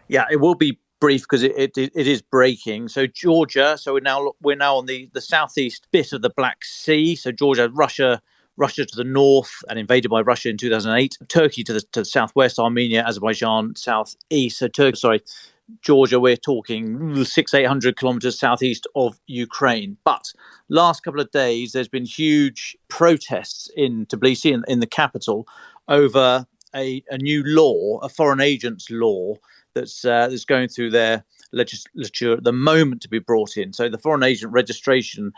Yeah, it will be brief because it is breaking. So Georgia, we're now on the southeast bit of the Black Sea. So Georgia, Russia to the north and invaded by Russia in 2008. Turkey to the southwest, Armenia, Azerbaijan southeast. So Georgia, we're talking 600-800 kilometers southeast of Ukraine. But last couple of days, there's been huge protests in Tbilisi, in the capital, over a new law, a foreign agents law, that's going through their legislature at the moment to be brought in. So the foreign agent registration,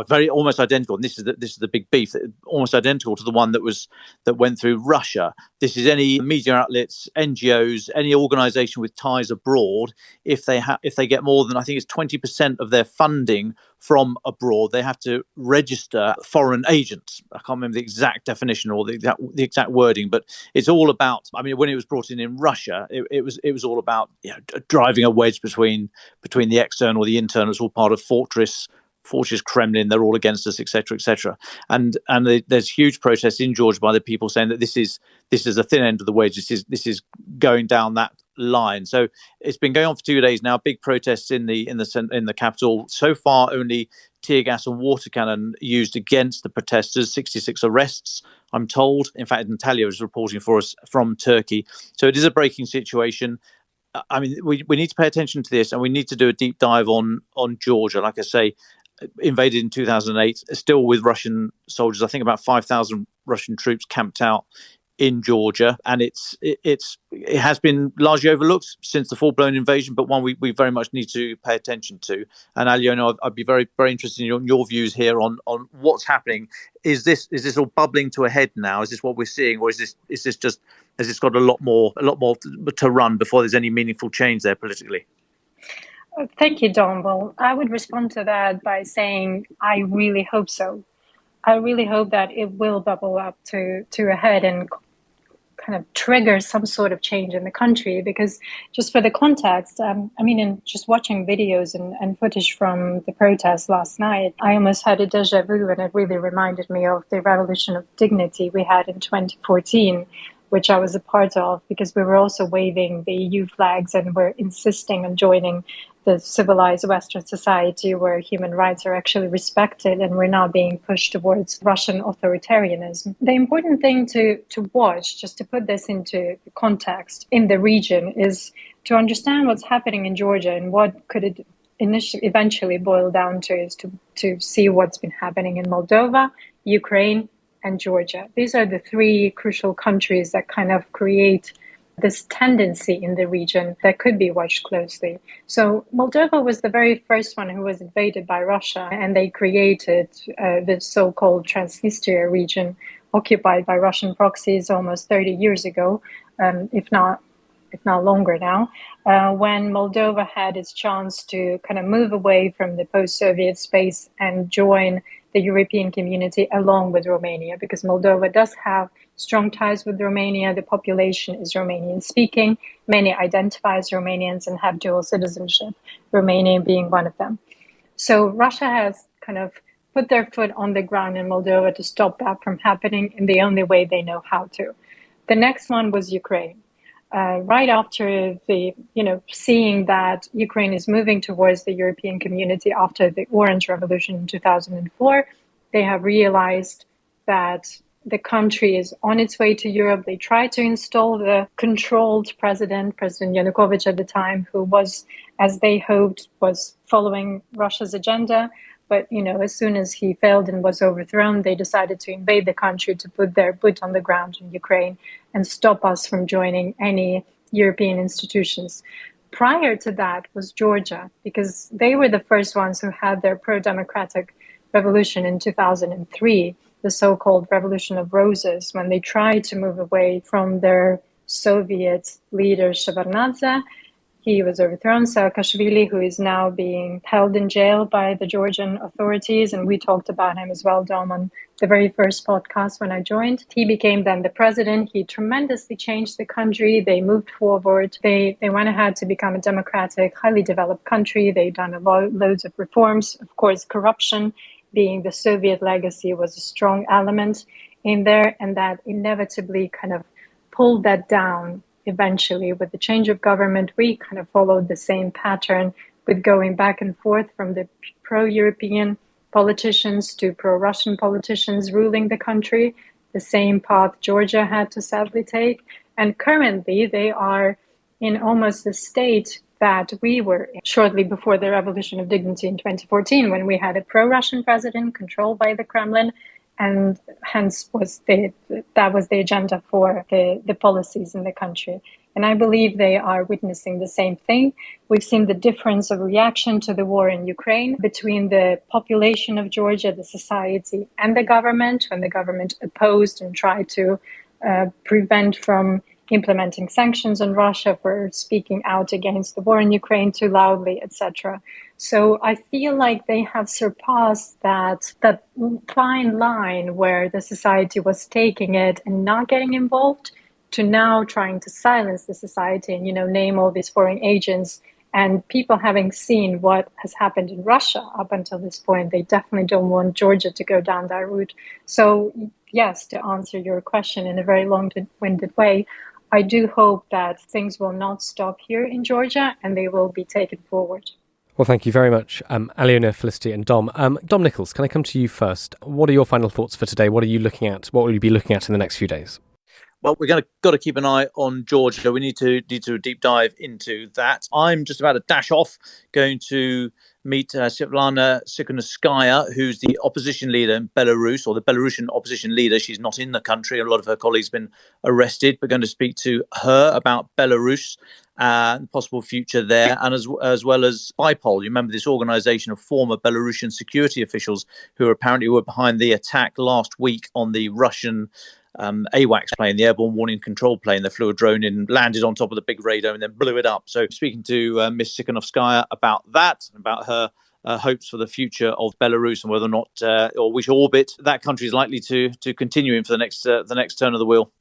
very almost identical. And this is the big beef, almost identical to the one that went through Russia. This is any media outlets, NGOs, any organisation with ties abroad. If they get more than, I think it's 20% of their funding from abroad, they have to register foreign agents. I can't remember the exact definition or the exact wording, but it's all about. I mean, when it was brought in Russia, it was all about driving a wedge between the external, the internal. It's all part of Fortress Kremlin. They're all against us, etc., etc. And there's huge protests in Georgia by the people saying that this is the thin end of the wedge. This is going down that line. So it's been going on for 2 days now. Big protests in the capital. So far, only tear gas and water cannon used against the protesters. 66 arrests, I'm told. In fact, Natalia is reporting for us from Turkey. So it is a breaking situation. I mean, we need to pay attention to this, and we need to do a deep dive on Georgia. Like I say, invaded in 2008, still with Russian soldiers. I think about 5,000 Russian troops camped out in Georgia, and it has been largely overlooked since the full-blown invasion, but one we very much need to pay attention to. And Aliona, I'd be very, very interested in your views here on what's happening. Is this all bubbling to a head now? Is this what we're seeing, or is this just, has this got a lot more to run before there's any meaningful change there politically? Thank you, Dom. Well, I would respond to that by saying I really hope so. I really hope that it will bubble up to a head and kind of trigger some sort of change in the country. Because just for the context, in just watching videos and footage from the protests last night, I almost had a deja vu, and it really reminded me of the Revolution of Dignity we had in 2014, which I was a part of, because we were also waving the EU flags and were insisting on joining the civilized Western society where human rights are actually respected and we're not being pushed towards Russian authoritarianism. The important thing to watch, just to put this into context in the region, is to understand what's happening in Georgia, and what could it eventually boil down to is to see what's been happening in Moldova, Ukraine, and Georgia. These are the three crucial countries that kind of create this tendency in the region that could be watched closely. So Moldova was the very first one who was invaded by Russia, and they created the so-called Transnistria region occupied by Russian proxies almost 30 years ago, if not longer now, when Moldova had its chance to kind of move away from the post-Soviet space and join the European community along with Romania, because Moldova does have strong ties with Romania. The population is Romanian speaking. Many identify as Romanians and have dual citizenship, Romania being one of them. So Russia has kind of put their foot on the ground in Moldova to stop that from happening in the only way they know how to. The next one was Ukraine. Right after seeing that Ukraine is moving towards the European community after the Orange Revolution in 2004, they have realized that the country is on its way to Europe. They tried to install the controlled President Yanukovych at the time, who was, as they hoped, was following Russia's agenda. But, as soon as he failed and was overthrown, they decided to invade the country to put their boot on the ground in Ukraine and stop us from joining any European institutions. Prior to that was Georgia, because they were the first ones who had their pro-democratic revolution in 2003, the so-called Revolution of Roses, when they tried to move away from their Soviet leader Shevardnadze. He was overthrown. Saakashvili, who is now being held in jail by the Georgian authorities, and we talked about him as well, Dom, on the very first podcast when I joined. He became then the president. He tremendously changed the country. They moved forward. They went ahead to become a democratic, highly developed country. They've done loads of reforms. Of course, corruption, being the Soviet legacy, was a strong element in there, and that inevitably kind of pulled that down. Eventually, with the change of government, we kind of followed the same pattern, with going back and forth from the pro-European politicians to pro-Russian politicians ruling the country, the same path Georgia had to sadly take. And currently, they are in almost the state that we were in shortly before the Revolution of Dignity in 2014, when we had a pro-Russian president controlled by the Kremlin, and hence that was the agenda for the policies in the country. And I believe they are witnessing the same thing. We've seen the difference of reaction to the war in Ukraine between the population of Georgia, the society, and the government, when the government opposed and tried to prevent from implementing sanctions on Russia for speaking out against the war in Ukraine too loudly, etc. So I feel like they have surpassed that fine line where the society was taking it and not getting involved, to now trying to silence the society and, name all these foreign agents. And people having seen what has happened in Russia up until this point, they definitely don't want Georgia to go down that route. So yes, to answer your question in a very long-winded way, I do hope that things will not stop here in Georgia and they will be taken forward. Well, thank you very much, Aliona, Felicity and Dom. Dom Nichols, can I come to you first? What are your final thoughts for today? What are you looking at? What will you be looking at in the next few days? Well, we're got to keep an eye on Georgia. We need to deep dive into that. I'm just about to dash off, going to meet Svetlana Tikhanovskaya, who's the opposition leader in Belarus, or the Belarusian opposition leader. She's not in the country. A lot of her colleagues have been arrested. We're going to speak to her about Belarus and possible future there, and as well as BIPOL. You remember this organisation of former Belarusian security officials who apparently were behind the attack last week on the Russian AWACS plane, the airborne warning control plane that flew a drone in, landed on top of the big radar and then blew it up. So speaking to Ms. Tikhanovskaya about that, about her hopes for the future of Belarus and whether or not, or which orbit that country is likely to continue in for the next turn of the wheel.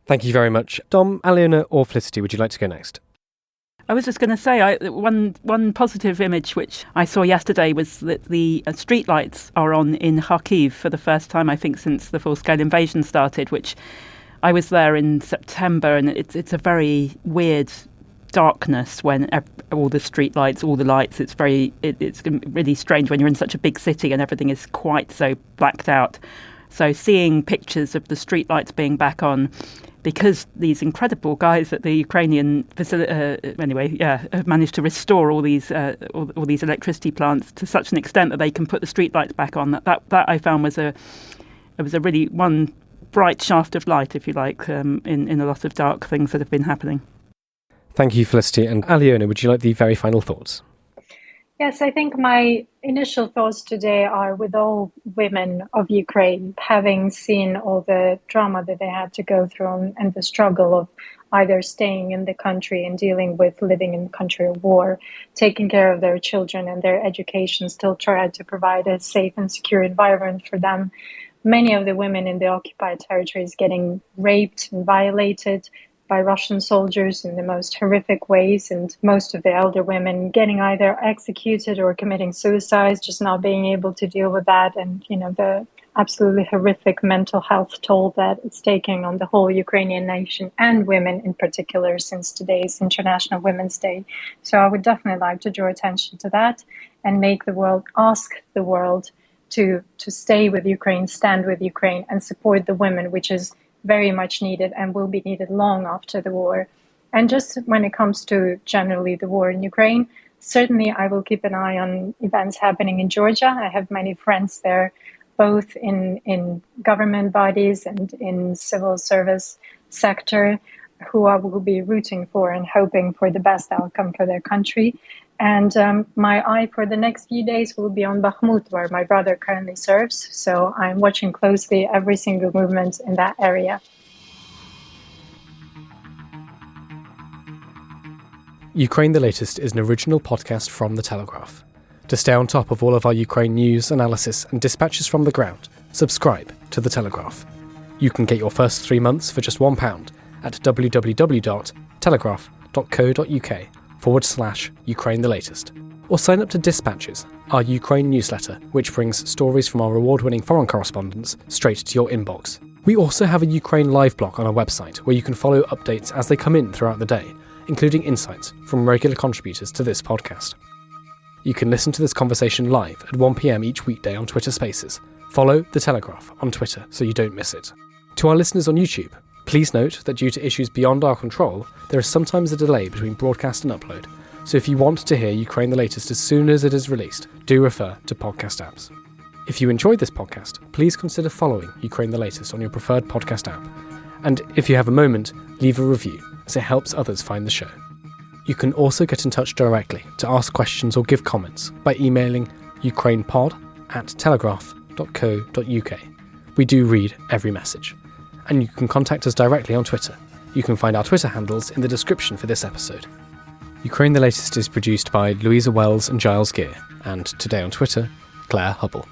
Thank you very much. Dom, Aliona or Felicity, would you like to go next? I was just going to say, one positive image which I saw yesterday was that the streetlights are on in Kharkiv for the first time, I think, since the full-scale invasion started, which I was there in September, and it's a very weird darkness when all the streetlights, all the lights, it's really strange when you're in such a big city and everything is quite so blacked out. So seeing pictures of the streetlights being back on, because these incredible guys at the Ukrainian facility, have managed to restore all these electricity plants to such an extent that they can put the streetlights back on. That I found was a really one bright shaft of light, if you like, in a lot of dark things that have been happening. Thank you, Felicity. And Aliona, would you like the very final thoughts? Yes, I think my initial thoughts today are with all women of Ukraine, having seen all the drama that they had to go through and the struggle of either staying in the country and dealing with living in the country of war, taking care of their children and their education, still trying to provide a safe and secure environment for them. Many of the women in the occupied territories getting raped and violated by Russian soldiers in the most horrific ways, and most of the elder women getting either executed or committing suicides, just not being able to deal with that, and the absolutely horrific mental health toll that it's taking on the whole Ukrainian nation and women in particular since today's International Women's Day. So I would definitely like to draw attention to that and ask the world to stay with Ukraine, stand with Ukraine, and support the women, which is very much needed and will be needed long after the war. And just when it comes to generally the war in Ukraine, certainly I will keep an eye on events happening in Georgia. I have many friends there, both in government bodies and in civil service sector, who I will be rooting for and hoping for the best outcome for their country. And my eye for the next few days will be on Bakhmut, where my brother currently serves. So I'm watching closely every single movement in that area. Ukraine the Latest is an original podcast from The Telegraph. To stay on top of all of our Ukraine news, analysis and dispatches from the ground, subscribe to The Telegraph. You can get your first 3 months for just £1 at www.telegraph.co.uk/Ukraine the Latest. Or sign up to Dispatches, our Ukraine newsletter, which brings stories from our award-winning foreign correspondents straight to your inbox. We also have a Ukraine live blog on our website where you can follow updates as they come in throughout the day, including insights from regular contributors to this podcast. You can listen to this conversation live at 1 p.m. each weekday on Twitter Spaces. Follow The Telegraph on Twitter so you don't miss it. To our listeners on YouTube, please note that due to issues beyond our control, there is sometimes a delay between broadcast and upload, so if you want to hear Ukraine the Latest as soon as it is released, do refer to podcast apps. If you enjoyed this podcast, please consider following Ukraine the Latest on your preferred podcast app, and if you have a moment, leave a review, as it helps others find the show. You can also get in touch directly to ask questions or give comments by emailing ukrainepod@telegraph.co.uk. We do read every message. And you can contact us directly on Twitter. You can find our Twitter handles in the description for this episode. Ukraine the Latest is produced by Louisa Wells and Giles Gear, and today on Twitter, Claire Hubble.